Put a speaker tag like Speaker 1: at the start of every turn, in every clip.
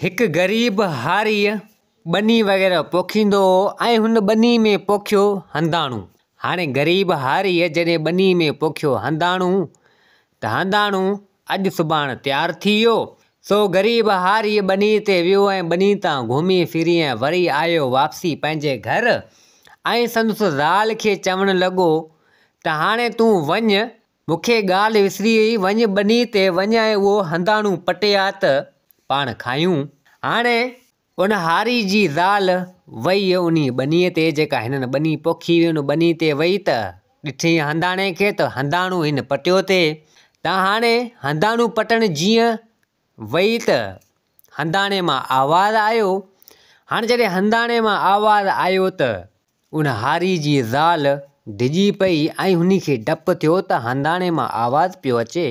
Speaker 1: हिकु ग़रीब हारीअ ॿनी वग़ैरह पोखींदो ऐं हुन ॿनी में पोखियो हंधाणो। हाणे ग़रीब हारीअ जॾहिं ॿनी में पोखियो हंधाणो त हंधाणो अॼु सुभाणे तयारु थी वियो। सो ग़रीब हारीअ ॿनी ते वियो ऐं ॿनी तां घुमी फिरी ऐं वरी आयो वापसी पंहिंजे घर ऐं संदसि ज़ाल खे चवणु लॻो त हाणे तूं वञ, मूंखे ॻाल्हि विसरी वई, वञ ॿनी ते वञ ऐं उहो हंधाणो पटे आ त पाण खायूं। हाणे उन हारी जी ज़ाल वई उन ॿनीअ ते, जेका हिननि ॿनी पोखी हुई उन ॿनी ते वई त ॾिठी हंधाणे खे त हंधाणो हिन पटियो थे। त हाणे हंधाणो पटण जीअं वई त हंधाणे मां आवाज़ु आयो। हाणे जॾहिं हंधाणे मां आवाज़ु आयो त उन हारी जी ज़ाल डिॼी पई ऐं हुन खे डपु थियो त हंधाणे मां आवाज़ु पियो अचे,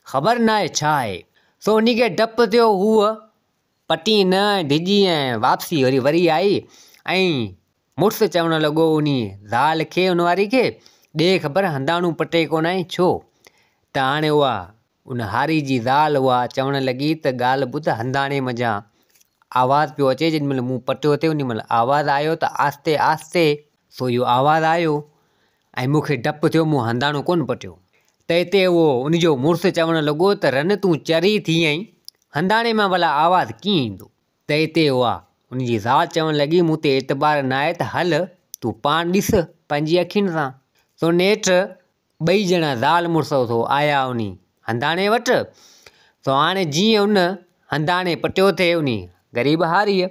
Speaker 1: ख़बर न आहे छा आहे। सो उन खे डपु थियो, हूअ पटी न डिॼी ऐं वापसी वरी आई ऐं मुड़ुसु चवणु लॻो उन ज़ाल खे, उन वारी खे, ॾे ख़बर हंधाणो पटे कोन आई छो। त हाणे उहा उन हारी जी ज़ाल उहा चवणु लॻी त ॻाल्हि ॿुध, हंधाणे मज़ा आवाज़ु पियो अचे, जेॾी महिल मूं पटियो थिए उन महिल आवाज़ु आयो त आस्ते आस्ते सो इहो आवाज़ु आयो ऐं मूंखे डपु थियो, मूं हंधाणो कोन पटियो। त हिते उहो उनजो मुड़ुसु चवणु लॻो त रन तूं चरी थी आहीं, हंधाणे मां भला आवाज़ु कीअं ईंदो। त हिते उहा उनजी ज़ाल चवणु लॻी, मूं ते एतबार न आहे त हल तूं पाण ॾिस पंहिंजी अखियुनि सां। सो नेठि ॿई ॼणा ज़ाल मुड़ुसु आया उन हंधाणे वटि। सो हाणे जीअं उन हंधाणे पटियो थिए उन ग़रीब हारीअ,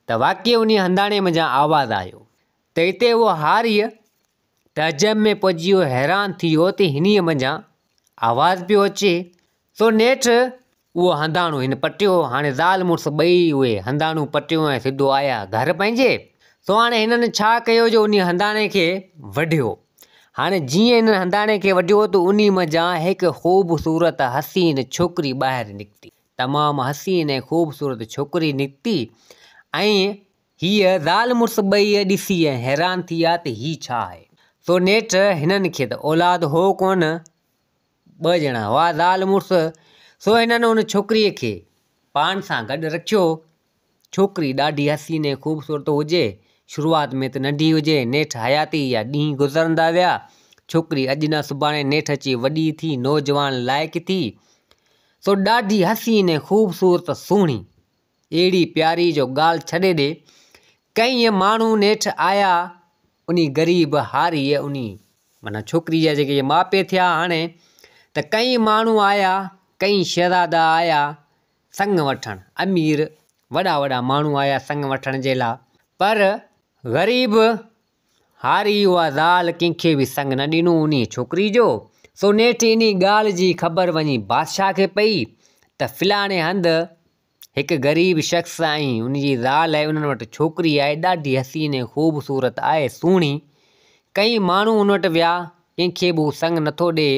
Speaker 1: त वाक़ई उन हंधाणे मज़ा आवाज़ु आयो। त हिते उहो हारीअ तअजब में पहुची वियो, हैरान थी वियो त हिनीअ मज़ा आवाज़ु पियो अचे। सो नेठि उहो हंधाणो हिन पटियो। हाणे ज़ाल मुड़ुसु ॿई उहे हंधाणो पटियो ऐं सिधो आया घर पंहिंजे। सो हाणे हिननि छा कयो जो उन हंधाणे खे वढियो। हाणे जीअं हिन हंधाणे खे वढियो त उन मज़ा हिकु ख़ूबसूरत हसीन छोकिरी ॿाहिरि निकिती, तमामु हसीन ऐं ख़ूबसूरत छोकिरी निकिती। ऐं हीअ ज़ाल मुड़ुसु ॿई ॾिसी ऐं हैरान थी विया त हीअ छा आहे। सो नेठि हिननि खे त औलाद हो कोन, ॿ ॼणा हुआ ज़ाल मुड़ुसु। सो हिननि उन छोकिरीअ खे पाण सां गॾु रखियो। छोकिरी ॾाढी हसीन ऐं ख़ूबसूरत हुजे, शुरूआति में त नंढी हुजे, नेठि हयाती या ॾींहं गुज़रंदा विया, छोकिरी अॼु न सुभाणे नेठि अची वॾी थी, नौजवान लाइक़ थी। सो ॾाढी हसीन ऐं ख़ूबसूरत सुहिणी, अहिड़ी प्यारी जो ॻाल्हि छॾे ॾे। कई माण्हू नेठि आया उन ग़रीब हारीअ उन माना छोकिरी जा जेके माउ पीउ थिया। हाणे त कई माण्हू आया, कई शहज़ादा आया संग वठणु, अमीर वॾा वॾा माण्हू आया संग वठण जे लाइ, पर ग़रीब हारी उहा ज़ाल कंहिंखे बि संग न ॾिनो उन छोकिरी जो। सो नेठि इन ॻाल्हि जी ख़बर वञी बादशाह खे पई त फलाणे हंधि हिकु ग़रीब शख़्स ऐं उनजी ज़ाल आहे, उन्हनि वटि छोकिरी आहे, ॾाढी हसीन ऐं ख़ूबसूरत आहे, सुहिणी। कई माण्हू उन वटि विया, कंहिंखे बि संग नथो ॾे।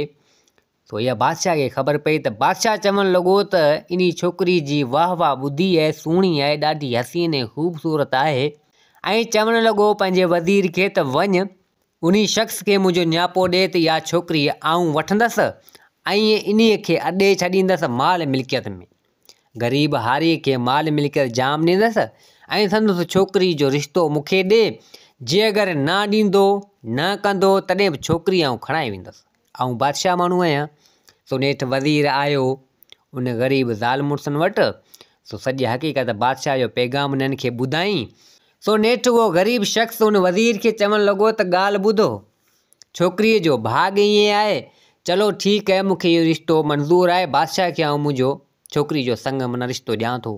Speaker 1: सो इहा बादशाह खे ख़बर पई त बादशाह चवणु लॻो त इन छोकिरी जी वाह वाह ॿुधी आहे, सुहिणी आहे, ॾाढी हसीन ऐं ख़ूबसूरत आहे। ऐं चवणु लॻो पंहिंजे वज़ीर खे त वञ उन शख़्स खे मुंहिंजो नियापो ॾे त इहा छोकिरी आऊं वठंदसि ऐं इन्हीअ खे अॾे छॾींदसि माल मिल्कियत में। ग़रीब हारीअ खे माल मिल्कियत जाम ॾींदसि ऐं संदसि छोकिरी जो रिश्तो मूंखे ॾे। जे अगरि न ॾींदो, न कंदो, तॾहिं बि छोकिरी आऊं खणाए वेंदसि, आऊं बादशाह माण्हू आहियां। सो नेठि वज़ीर आयो उन ग़रीब ज़ाल मुड़ुसनि वटि। सो सॼी हक़ीक़त बादशाह जो पैगाम उन्हनि खे ॿुधाई। सो नेठि उहो ग़रीब शख़्स उन वज़ीर खे चवणु लॻो त ॻाल्हि ॿुधो, छोकिरीअ जो भाॻ ईअं आहे, चलो ठीकु आहे, मूंखे इहो रिश्तो मंज़ूरु आहे, बादशाह खे आऊं मुंहिंजो छोकिरी जो संग माना रिश्तो ॾियां थो।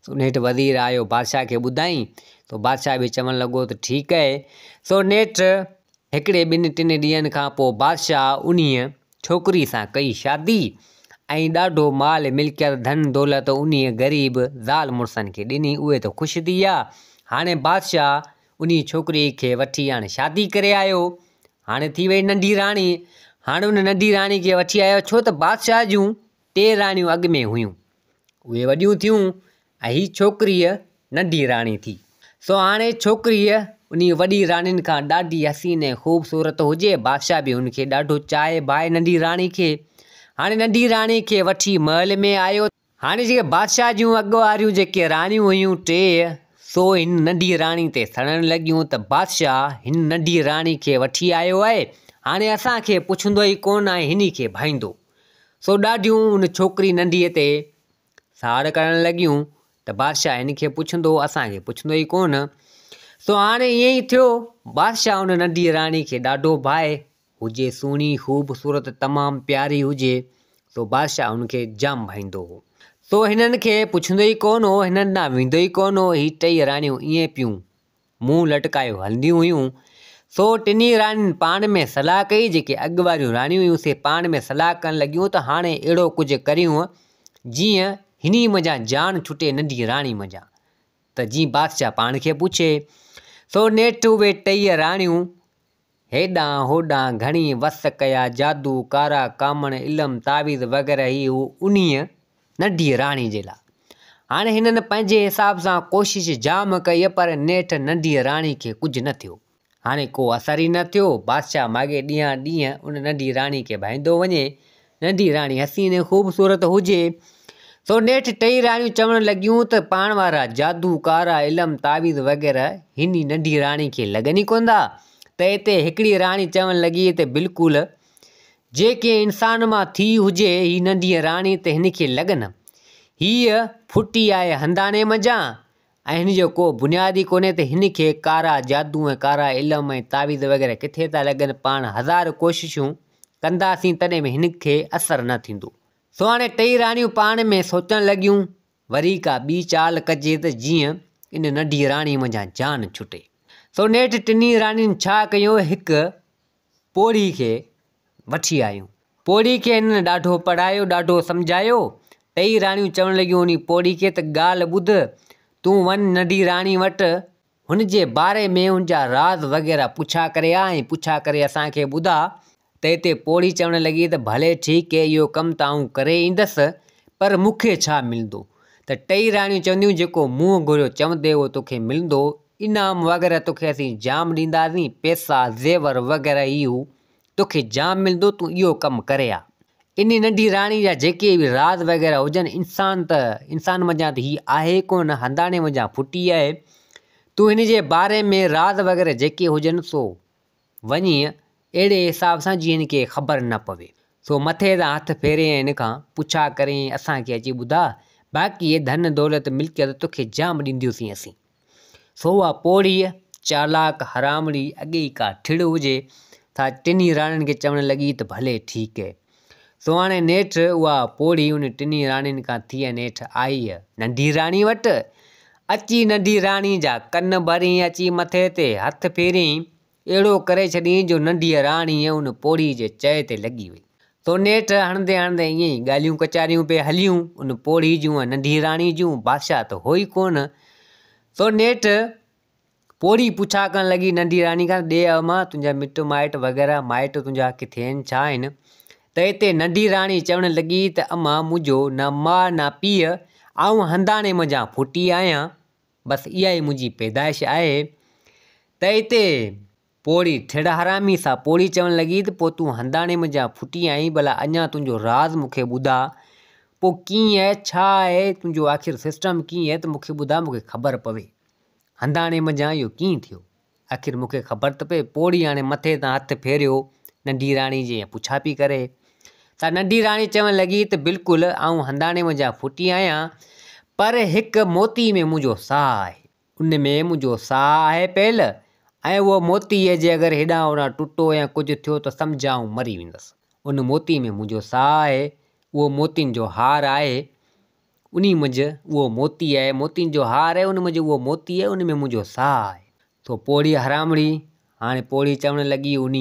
Speaker 1: सो नेठि वज़ीर आयो बादशाह खे ॿुधाई। तो बादशाह बि चवणु लॻो त ठीकु आहे। सो नेठि हिकिड़े ॿिनि टिनि ॾींहंनि खां पोइ बादशाह उन्हीअ छोकिरी सां कई शादी ऐं ॾाढो माल मिल्कियत धन दौलत उन्हीअ ग़रीब ज़ाल मुड़ुसनि खे ॾिनी। उहे त ख़ुशि थी विया। हाणे बादशाह उन छोकिरीअ खे वठी हाणे शादी करे आयो। हाणे थी वई नंढी राणी। हाणे उन नंढी राणी खे वठी आयो, छो त बादशाह जूं 3 राणियूं अॻु में हुयूं, उहे वॾियूं थियूं ऐं हीअ छोकिरीअ नंढी राणी थी। सो हाणे छोकिरीअ उन वॾी राणियुनि खां ॾाढी हसीन ऐं ख़ूबसूरत हुजे, बादशाह बि हुनखे ॾाढो चाहे भाए नंढी राणी खे। हाणे नंढी राणी खे वठी महल में आयो हाणे जेके बादशाह जूं अॻु वारियूं जेके राणियूं हुयूं टे, सो हिन नंढी राणी ते सड़ण लॻियूं त बादशाह हिन नंढी राणी खे वठी आयो आहे। हाणे असांखे पुछंदो ई कोन आहे, हिन खे भाईंदो। सो ॾाढियूं हुन छोकिरी नंढीअ ते साड़ करण लॻियूं त बादशाह हिन खे पुछंदो, असांखे पुछंदो ई कोन। सो हाणे ईअं ई थियो, बादशाह हुन नंढी राणी खे ॾाढो भाए, हुजे सुहिणी ख़ूबसूरत तमामु प्यारी हुजे, सो बादशाह हुनखे जाम भाईंदो हो। सो हिननि खे पुछंदो ई कोन हो, हिननि ॾांहुं वेंदो ई कोन हो। ही टई राणियूं ईअं पियूं मुंहुं लटकायो हलंदियूं हुयूं। सो टिनी राणियुनि पाण में सलाह कई, जेके अॻु वारियूं राणियूं हुयूं से पाण में सलाह करणु लॻियूं त हाणे अहिड़ो कुझु करियूं जीअं हिनी मज़ा जान छुटे नंढी राणी मज़ा, त जीअं बादशाह पाण खे पुछे। सो नेठि उहे टई राणियूं हेॾां होॾां घणी वस कया, जादू कारा कामण इलम तावीज़ वग़ैरह ही उन्हीअ नंढी राणी जे लाइ। हाणे हिननि पंहिंजे हिसाब सां कोशिशि जाम कई, पर नेठि नंढी राणी खे कुझु न थियो। हाणे को असर ई न थियो। बादशाह माॻे ॾींहं उन नंढी राणी खे भाईंदो वञे, नंढी राणी हसीन ख़ूबसूरत हुजे। सो नेठि टई राणियूं चवण लॻियूं त पाण वारा जादू कारा इलम तावीज़ वग़ैरह हिन नंढी राणी खे लॻनि ई कोन था। त हिते हिकिड़ी राणी चवणु लॻी त बिल्कुलु जेके इंसान मां थी हुजे ही नंढी राणी त हिन खे लॻनि, हीअ फुटी आहे हंदाणे मज़ा ऐं हिन जो को बुनियादी कोन्हे त हिन खे कारा जादू ऐं कारा इलम ऐं तावीज़ वग़ैरह किथे था लॻनि। पाण हज़ार कोशिशूं कंदासीं तॾहिं बि हिन खे असरु न थींदो। सो हाणे टई राणियूं पाण में सोचणु लॻियूं, वरी का ॿी चाल कजे त जीअं इन नंढी राणी मज़ा जान छुटे। सो नेठि टिनी राणियुनि छा कयो, हिकु पोड़ी खे वठी आयूं। पोड़ी खे हिननि ॾाढो पढ़ायो, ॾाढो सम्झायो। टई राणियूं चवणु लॻियूं उन पोड़ी खे त ॻाल्हि ॿुध, तूं वञ नंढी राणी वटि, हुन जे बारे में हुनजा राज़ वग़ैरह पुछा करे आ ऐं पुछा करे असांखे ॿुधा। त हिते पोड़ी चवणु लॻी त भले ठीकु आहे, इहो कमु त आऊं करे ईंदसि, पर मूंखे छा मिलंदो? त टई राणियूं चवंदियूं, जेको मुंहुं घुरियो चवंदे उहो तोखे मिलंदो, इनाम वग़ैरह तोखे असीं जाम ॾींदासीं, पैसा ज़ेवर वग़ैरह इहो तोखे जाम मिलंदो, तूं इहो कमु करे आ। इन नंढी राणी जा जेके बि राज़ वग़ैरह हुजनि, इंसान मज़ा त हीअ आहे कोन, हंदाणे मज़ा फुटी आहे। तूं हिन जे बारे में राज़ वग़ैरह जेके हुजनि सो वञी अहिड़े हिसाब सां जीअं हिन खे ख़बर न पवे। सो मथे तां हथु फेरे हिन खां पुछा करे असांखे अची ॿुधा, बाक़ी ये धन दौलत मिल्कियत तोखे जाम ॾींदियूंसीं असीं। सो उहा पोड़ीअ चालाक हरामड़ी अॻे ई का ठिड़ हुजे था टिनी राणियुनि खे चवणु लॻी त भले ठीकु आहे। सो हाणे नेठि उहा पोड़ी उन टिनी राणियुनि खां थी नेठि आई नंढी राणी वटि। अची नंढी राणी जा कन भरी अची मथे ते हथु फेरियईं, अहिड़ो करे छॾियईं जो नंढी राणी उन पोड़ी जे चए ते लॻी वई। सो नेठि हणंदे हणंदे ईअं ई ॻाल्हियूं कचारियूं पे हलियूं उन पोड़ी जूं नंढी राणी जूं। बादशाह त हो ई कोन। सो नेठि पोड़ी पुछा करणु लॻी नंढी राणी खां, ॾे अमां तुंहिंजा मिट माइट वग़ैरह माइट तुंहिंजा किथे आहिनि, छा आहिनि? त हिते नंढी राणी चवणु लॻी त अमां मुंहिंजो न माउ न पीउ, आऊं हंदाणे मज़ा फुटी आहियां, बसि इहा ई मुंहिंजी पैदाइश आहे। त हिते पोड़ी ठिड़ हरामी सां पोड़ी चवणु लॻी त पोइ तूं हंदाणे मज़ा फुटी आहीं, भला अञा तुंहिंजो राज़ मूंखे ॿुधा, पोइ कीअं आहे, छा आहे तुंहिंजो आख़िर सिस्टम कीअं आहे, त मूंखे ॿुधा, मूंखे ख़बर पवे हंदाणे मज़ा इहो कीअं थियो, आख़िर मूंखे ख़बर त पए। पोड़ी हाणे मथे तां हथु फेरियो नंढी राणी जे पुछा पई करे। त नंढी राणी चवणु लॻी त बिल्कुलु आऊं हंदाणे मज़ा फुटी आहियां, पर हिकु मोती में मुंहिंजो साह आहे, उन में मुंहिंजो साह आहे पियल, ऐं उहो मोतीअ जे अगरि हेॾां होॾां टुटो या कुझु थियो त सम्झ आऊं मरी वेंदसि। उन मोती में मुंहिंजो साह आहे, उहो मोतियुनि जो हार आहे, उन मुंहिंजो उहो मोती आहे, मोतियुनि जो हार आहे, उन मुंहिंजो उहो मोती आहे, उन में मुंहिंजो साह आहे। तो पोड़ी हरामड़ी हाणे पोड़ी चवणु लॻी उन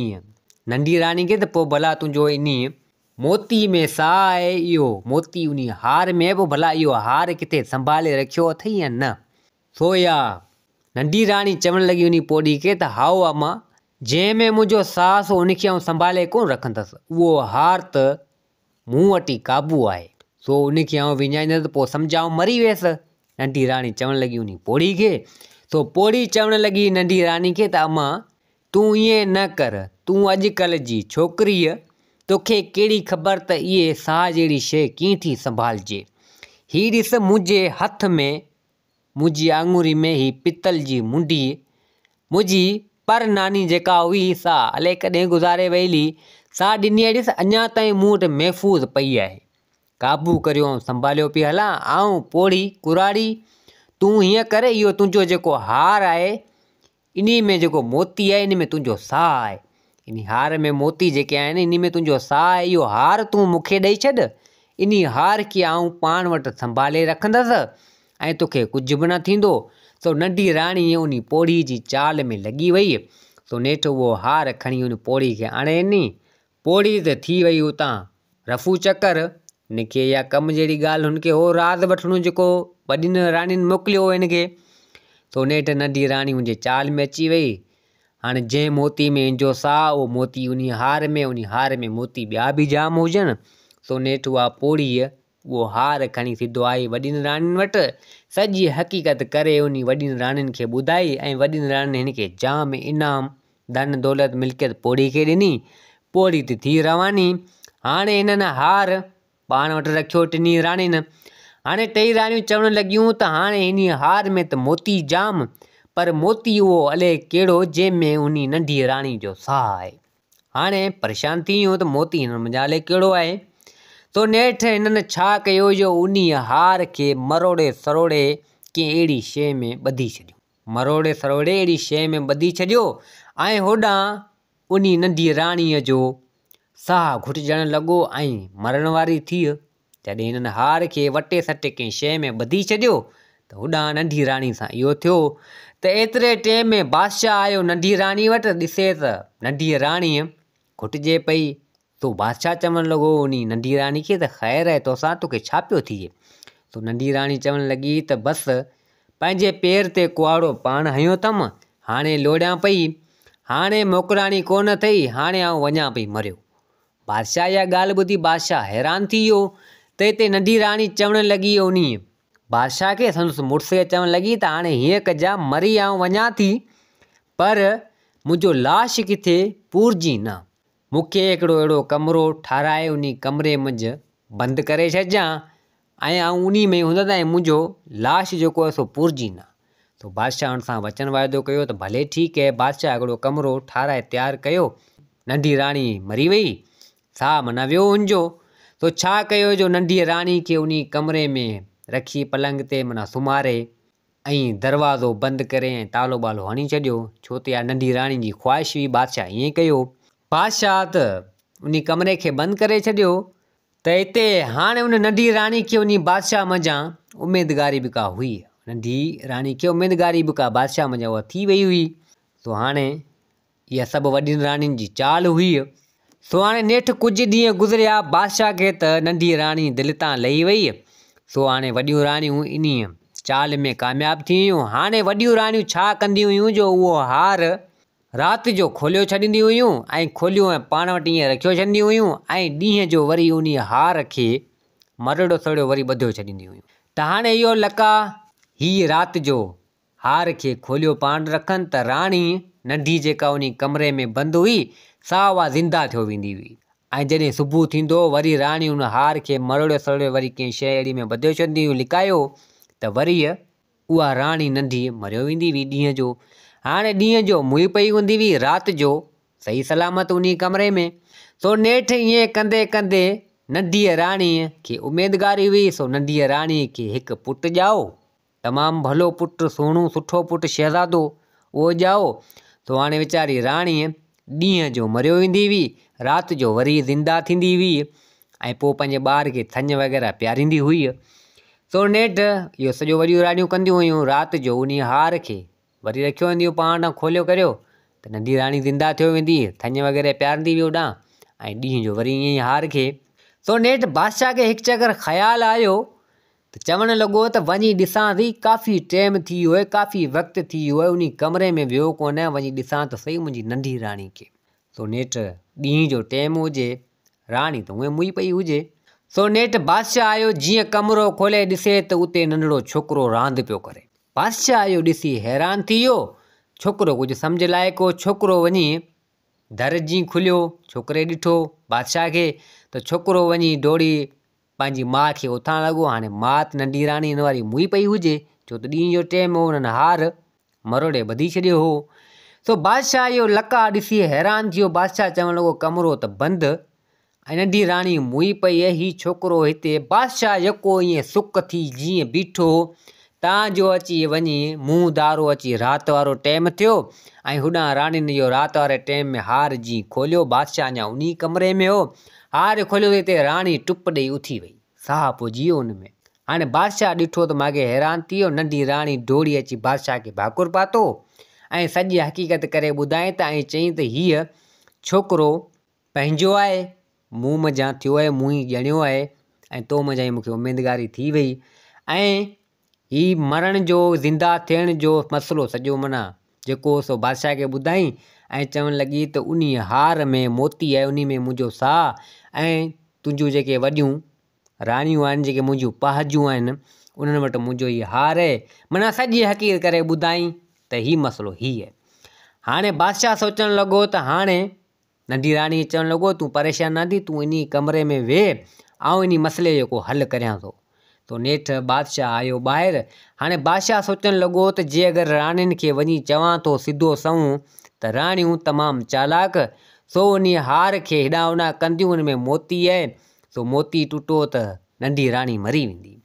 Speaker 1: नंढी राणी खे त पोइ भला तुंहिंजो इन मोती में साह आहे, इहो मोती उन हार में, पोइ भला इहो हार किथे संभाले रखियो अथई या न? सो या नंढी राणी चवणु लॻी उन पोड़ी खे त हाओ अमां, जंहिंमें मुंहिंजो साह सो उनखे आऊं संभाले कोन रखंदसि, उहो हार त मूं वटि ई क़ाबू आहे, सो उनखे आऊं विञाईंदसि पोइ सम्झाऊं मरी वियसि। नंढी राणी चवणु लॻी उन पोड़ी खे। सो पोड़ी चवणु लॻी नंढी राणी खे त अमां तूं ईअं न कर, तूं अॼुकल्ह जी छोकिरीअ, तोखे कहिड़ी ख़बर त इहे साह जहिड़ी शइ कीअं थी संभालिजे, ही ॾिस मुंहिंजे हथ में, मुंहिंजी आङुरी में ही पितल जी मुंडी, मुंहिंजी पर नानी जेका हुई सा अलाए कॾहिं गुज़ारे वईली, सा ॾिनी आहे ॾिस अञा ताईं मूं वटि महफ़ूज़ पई आहे। काबू करियो संभालियो पई हलां आऊं पोड़ी कुराड़ी। तूं हीअं करे, इहो तुंहिंजो जेको हार आहे इन में जेको मोती आहे इन में तुंहिंजो साह आहे, इन हार में मोती जेके आहिनि इन में तुंहिंजो साह आहे। इहो हार तूं मूंखे ॾेई छॾ, इन हार खे आऊं पाण वटि संभाले रखंदसि ऐं तोखे कुझु बि न थींदो। सो नंढी राणी उन पोड़ी जी चाल में लॻी वई। सो नेठि उहो हार खणी उन पोड़ी खे आणे ॾिनी। पोड़ी त थी वई उतां रफ़ू चकर। हिनखे इहा कमु जहिड़ी ॻाल्हि हुनखे हो राज़ वठिणो जेको वॾियुनि राणियुनि मोकिलियो हो हिनखे। सो नेठि नंढी राणी मुंहिंजे चाल में अची वई। हाणे जंहिं मोती में इंजो साह उहो मोती उन हार में मोती ॿिया बि जाम हुजनि। सो नेठि उहा पोड़ीअ उहो हार खणी सिधो आई वॾियुनि राणियुनि वटि, सॼी हक़ीक़त करे उन वॾियुनि राणियुनि खे ॿुधाई ऐं वॾियुनि राणियुनि हिनखे जाम इनाम धन दौलत मिल्कियत पोड़ी खे ॾिनी। पोड़ी त थी रवानी। हाणे हिननि हार पाण वटि रखियो टिनी राणियुनि। हाणे टई राणियूं चवण लॻियूं त हाणे हिन हार में त मोती जाम, पर मोती उहो अलाए कहिड़ो जंहिंमें उन नंढी राणी जो साह आहे। हाणे परेशान थी वियूं त मोती हिन मञा अलाए कहिड़ो आहे। तो नेठि हिननि छा कयो जो उन हार खे मरोड़े सरोड़े कंहिं अहिड़ी शइ में ॿधी छॾियो, मरोड़े सरोड़े अहिड़ी शइ में ॿधी छॾियो ऐं होॾां उन नंढी राणीअ जो साह घुटिजण लॻो ऐं मरण वारी थी। जॾहिं हिननि हार खे वटे सटे कंहिं शइ में ॿधी छॾियो त होॾां नंढी राणी सां इहो थियो। त एतिरे टाइम में बादशाह आयो नंढी राणी वटि, ॾिसे त नंढी राणीअ घुटिजे पई। तो बादशाह चवणु लॻो उन नंढी राणी खे त ख़ैरु आहे तोसां, तोखे छा पियो थिए? तो नंढी राणी चवणु लॻी त बसि पंहिंजे पेर ते कुहाड़ो पाण हयो अथमि, हाणे लोड़ियां पई, हाणे मोकिलाणी कोन अथई, हाणे आउं वञा पई मरियो। बादशाह इहा ॻाल्हि ॿुधी बादशाह हैरान थी वियो। त हिते नंढी राणी चवणु लॻी उन बादशाह खे, संदसि मुड़ुस चवणु लॻी त हाणे हीअं कजां, मरी आउं वञा थी पर मुंहिंजो लाश किथे पूरजी न, मूंखे हिकिड़ो अहिड़ो कमिरो ठाराए उन कमिरे मंझि बंदि करे छॾिजां ऐं आउं उन में हूंदसि ऐं मुंहिंजो लाश जेको आहे सो पूरजी न। तो बादशाह हुन सां वचन वाइदो कयो त भले ठीकु आहे। बादशाह हिकिड़ो कमिरो ठाराए तयारु कयो। नंढी राणी मरी वई, साह माना वियो हुनजो। तो छा कयो जो नंढी राणी खे उन कमिरे में रखी पलंग ते माना सुम्हारे ऐं दरवाज़ो बंदि करे ऐं तालो बालो हणी छॾियो, छो त इहा नंढी राणी जी ख़्वाहिश हुई। बादशाह ईअं कयो। बादशाह त उन कमिरे खे बंदि करे छॾियो। त हिते हाणे उन नंढी राणी खे उन बादशाह मंझां उमेदगारी बि का हुई, नंढी राणी खे उमेदगारी बि का बादशाह मंझां उहा थी वई हुई। सो हाणे इहा सभु वॾियुनि राणियुनि जी चाल हुई। सो हाणे नेठि कुझु ॾींहं गुज़रिया, बादशाह खे त नंढी राणी दिलि तां लही वई। सो हाणे वॾियूं राणियूं इन चाल में कामयाबु थी वियूं। हाणे वॾियूं राणियूं छा कंदियूं हुयूं जो उहो हार राति जो खोलियो छॾींदियूं हुयूं ऐं खोलियो ऐं पाण वटि ईअं रखियो छॾींदियूं हुयूं ऐं ॾींहं जो वरी उन हार खे मरोड़ो सरोड़ो वरी ॿधियो छॾींदियूं हुयूं। त हाणे इहो लका हीअ राति जो हार खे खोलियो पाण रखनि त राणी नंढी जेका उन कमिरे में बंदि हुई सा उहा ज़िंदा थियो वेंदी हुई। ऐं जॾहिं सुबुह थींदो वरी राणी उन हार खे मरोड़े सरोड़े वरी कंहिं शइ अहिड़ी में ॿधियो छॾींदी हुई, लिकायो त वरी उहा राणी नंढी मरियो वेंदी हुई ॾींहं जो। हाणे ॾींहं जो मुई पई हूंदी हुई, राति जो सही सलामत उन कमिरे में। सो नेठि ईअं कंदे कंदे नंढीअ राणीअ खे उमेदगारी हुई। सो नंढीअ राणीअ खे हिकु पुटु ॼाओ, तमामु भलो पुटु, सुहिणो सुठो पुटु, शहज़ादो उहो ॼाओ। सो हाणे वीचारी राणीअ ॾींहं जो मरियो वेंदी हुई, राति जो वरी ज़िंदा थींदी हुई ऐं पोइ पंहिंजे ॿार खे थञ वग़ैरह पियारींदी हुई। सो नेठि इहो सॼो वॾियूं राणियूं कंदियूं हुयूं। राति जो उन हार खे वरी रखियो वेंदियूं पाण खोलियो करियो त नंढी राणी ज़िंदा थियो वेंदी, थञ वग़ैरह पियारंदी हुई होॾां ऐं ॾींहं जो वरी ईअं ई हार खे। सो नेठि बादशाह खे हिकु चकर ख़्यालु आयो त चवणु लॻो त वञी ॾिसां थी, काफ़ी टाइम थी वियो आहे, काफ़ी वक़्तु थी वियो आहे, उन कमिरे में वियो कोन्हे, वञी ॾिसां त सही मुंहिंजी नंढी राणी खे। सो नेठि ॾींहं जो टाइम हुजे, राणी त उहे मुई पई हुजे। सो नेठि बादशाह आयो, जीअं कमिरो खोले ॾिसे त उते नंढड़ो छोकिरो रांदि पियो करे। बादशाह आयो ॾिसी हैरान थी वियो। छोकिरो कुझु सम्झ लाइक़ु हो। छोकिरो वञी दर जीअं खुलियो, छोकिरे ॾिठो बादशाह खे, त छोकिरो वञी डोड़ी पंहिंजी माउ खे उथारण लॻो। हाणे माउ त नंढी राणी हिन वारी मुई पई हुजे, छो त ॾींहं जो टाइम हो, हुननि हार मरोड़े ॿधी छॾियो हो। सो बादशाह इहो लका ॾिसी हैरान थियो। बादशाह चवणु लॻो कमरो त बंदि ऐं नंढी राणी मुई पई आहे, हीउ छोकिरो हिते। बादशाह यको ईअं सुक थी जीअं बीठो तव्हांजो अची वञी मुंहुं दारो अची राति वारो टाइम थियो ऐं होॾां राणीनि इहो राति वारे टाइम में हार जीअं खोलियो। बादशाह अञा उन कमरे में हो, हार खोलियो त हिते राणी टुप ॾेई उथी वई, साह पुॼी वियो हुन में। हाणे बादशाह ॾिठो त माॻे हैरान थी वियो। नंढी राणी दौड़ी अची बादशाह खे भाकुर पातो ऐं सॼी हक़ीक़त करे ॿुधाई त ऐं चयईं त हीअ छोकिरो पंहिंजो आहे, मूं मञा थियो आहे, मूं ई ॼणियो आहे ऐं तो मञा मूंखे उमेदगारी थी वई ऐं हीउ मरण जो ज़िंदा थियण जो मसइलो सॼो माना जेको सो बादशाह खे ॿुधाई ऐं चवणु लॻी त उन हार में मोती आहे, उन में मुंहिंजो साह ऐं तुंहिंजूं जेके वॾियूं राणियूं आहिनि, जेके मुंहिंजूं पहाजूं आहिनि, उन्हनि वटि मुंहिंजो इहो हार आहे। माना सॼी हक़ीक़त करे ॿुधाई त हीउ मसइलो हीउ आहे। हाणे बादशाह सोचणु लॻो त हाणे नंढी राणी चवणु लॻो तूं परेशान न थी, तूं इन कमरे में वेह, आउं इन मसइले जो को हल करियां थो। तो नेठि बादशाह आयो ॿाहिरि। हाणे बादशाह सोचणु लॻो त जे अगरि राणियुनि खे वञी चवां थो सिधो सऊं त राणियूं तमामु चालाक, सो उन हार खे हेॾां होॾां कंदियूं, उन में मोती आहे, सो मोती टुटो त नंढी राणी मरी वेंदी।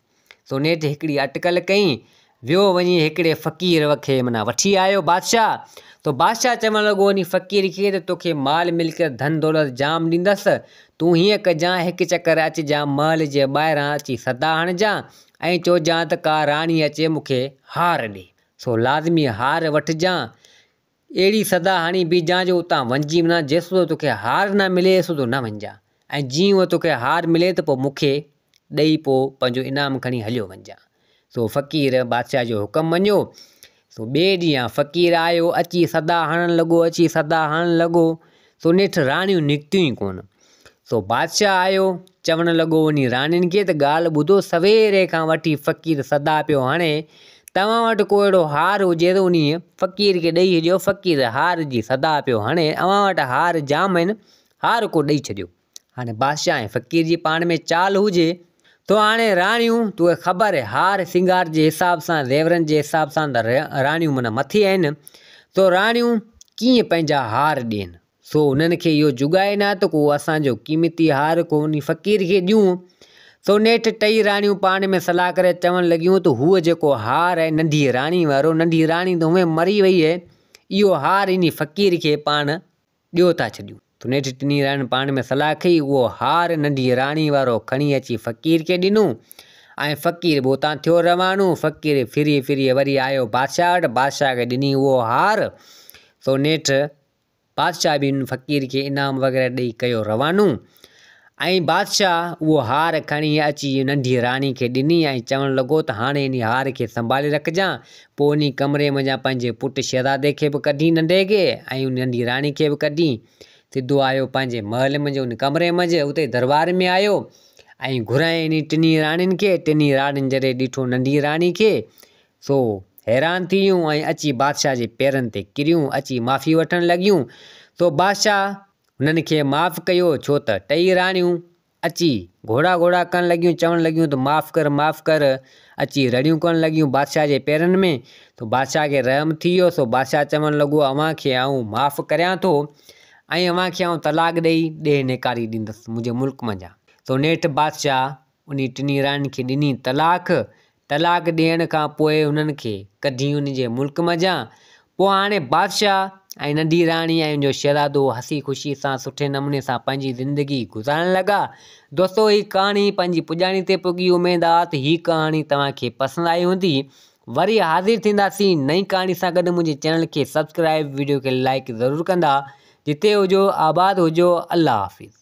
Speaker 1: सो नेठि हिकिड़ी अटकल कई, वियो वञी हिकिड़े फ़क़ीर खे माना वठी आयो बादशाह। तो बादशाह चवणु लॻो उन फ़क़ीर खे त तोखे माल मिल्कियत धन दौलत जाम ॾींदसि, तूं हीअं कजांइ हिकु चकर अचिजांइ महल जे ॿाहिरां अची सदा हणजांइ ऐं चइजांइ त का राणी अचे मूंखे हार ॾे। सो लाज़मी हार वठिजांइ, अहिड़ी सदा हणी बीजांइ जो उतां वञिजी माना जेसिताईं तोखे हार न मिले तेसिताईं न वञिजांइ ऐं जीअं उहो तोखे हार मिले त पोइ मूंखे ॾेई पोइ पंहिंजो इनाम खणी हलियो वञिजांइ। सो फ़क़ीर बादशाह जो हुकुम मञियो। सो ॿिए ॾींहुं फ़क़ीर आयो, अची सदा हणणु लॻो, अची सदा हणणु लॻो। सो नेठि राणियूं निकितियूं ई कोन। सो बादशाह आयो, चवणु लॻो उन राणियुनि खे त ॻाल्हि ॿुधो, सवेरे खां वठी फ़क़ीर सदा पियो हणे, तव्हां वटि को अहिड़ो हार हुजे त उन फ़क़ीर खे ॾेई छॾियो। फ़क़ीर हार जी सदा पियो हणे, अव्हां वटि हार जाम आहिनि, हार को ॾेई छॾियो। हाणे बादशाह ऐं फ़क़ीर जी पाण में चाल हुजे तो हाणे राणियूं तोखे ख़बर आहे हार सिंगार जे हिसाब सां, ज़ेवरनि जे हिसाब सां त राणियूं माना मथे आहिनि। तो राणियूं कीअं पंहिंजा हार ॾियनि, सो उन्हनि खे इहो जुगाए न त को असांजो क़ीमती हार को उन फ़क़ीर खे ॾियूं। सो नेठि टई राणियूं पाण में सलाह करे चवणु लॻियूं त हूअ जेको हार आहे नंढी राणी वारो, नंढी राणी त उहे मरी वई आहे, इहो हार इन फ़क़ीर खे पाण ॾियो था छॾियूं। तो नेठि टिनी राणियुनि पाण में सलाह कई, उहो हार नंढी राणी वारो खणी अची फ़क़ीर खे ॾिनो ऐं फ़क़ीर बि उतां थियो रवानो। फ़क़ीर फिरी फिरी वरी आयो बादशाह वटि, बादशाह खे ॾिनी उहो हार। सो नेठि बादशाह बि उन फ़क़ीर खे इनाम वग़ैरह ॾेई कयो रवानो ऐं बादशाह उहो हार खणी अची नंढी राणी खे ॾिनी ऐं चवणु लॻो त हाणे इन हार खे संभाले रखजांइ। पोइ उन कमरे में पंहिंजे पुटु शहज़ादे खे बि कढी नंढे खे ऐं उन नंढी राणी खे बि कढी, सिधो आयो पंहिंजे महल मंझि, उन कमरे मंझि, उते दरबार में आयो ऐं घुराई इन टिनी राणियुनि खे। टिनी राणियुनि जॾहिं ॾिठो नंढी राणी खे, सो हैरान थी वियूं ऐं अची बादशाह जे पेरनि ते किरियूं, अची माफ़ी वठणु लॻियूं। सो बादशाह हुननि खे माफ़ु कयो, छो त टई राणियूं अची घोड़ा घोड़ा करणु लॻियूं, चवणु लॻियूं त माफ़ु कर, माफ़ु कर, अची रड़ियूं करणु लॻियूं बादशाह जे पेरनि में। तो बादशाह खे रहम थी वियो। सो बादशाह चवणु लॻो अव्हां खे आऊं माफ़ु करियां थो ऐं अव्हां खे आऊं तलाक ॾेई ॾे निकारी ॾींदुसि मुंहिंजे मुल्क मंझां। सो नेठि बादशाह उन टिनी राणियुनि खे ॾिनी तलाक। तलाक ॾियण खां पोइ उन्हनि खे कढी उन जे मुल्क मंझां। पोइ हाणे बादशाह ऐं नंढी राणी ऐं उनजो शहज़ादो हसी ख़ुशी सां सुठे नमूने सां पंहिंजी ज़िंदगी गुज़ारणु लॻा। दोस्तो हीअ कहाणी पंहिंजी पुॼाणी ते पुॻी। उमेदु आहे त हीअ कहाणी तव्हांखे पसंदि आई हूंदी। वरी हाज़िर थींदासीं नई कहाणी सां गॾु। मुंहिंजे चैनल खे सब्सक्राइब, वीडियो खे लाइक ज़रूरु कंदा। जिते हुजो आबाद हुजो। अल्लाह हाफ़िज़।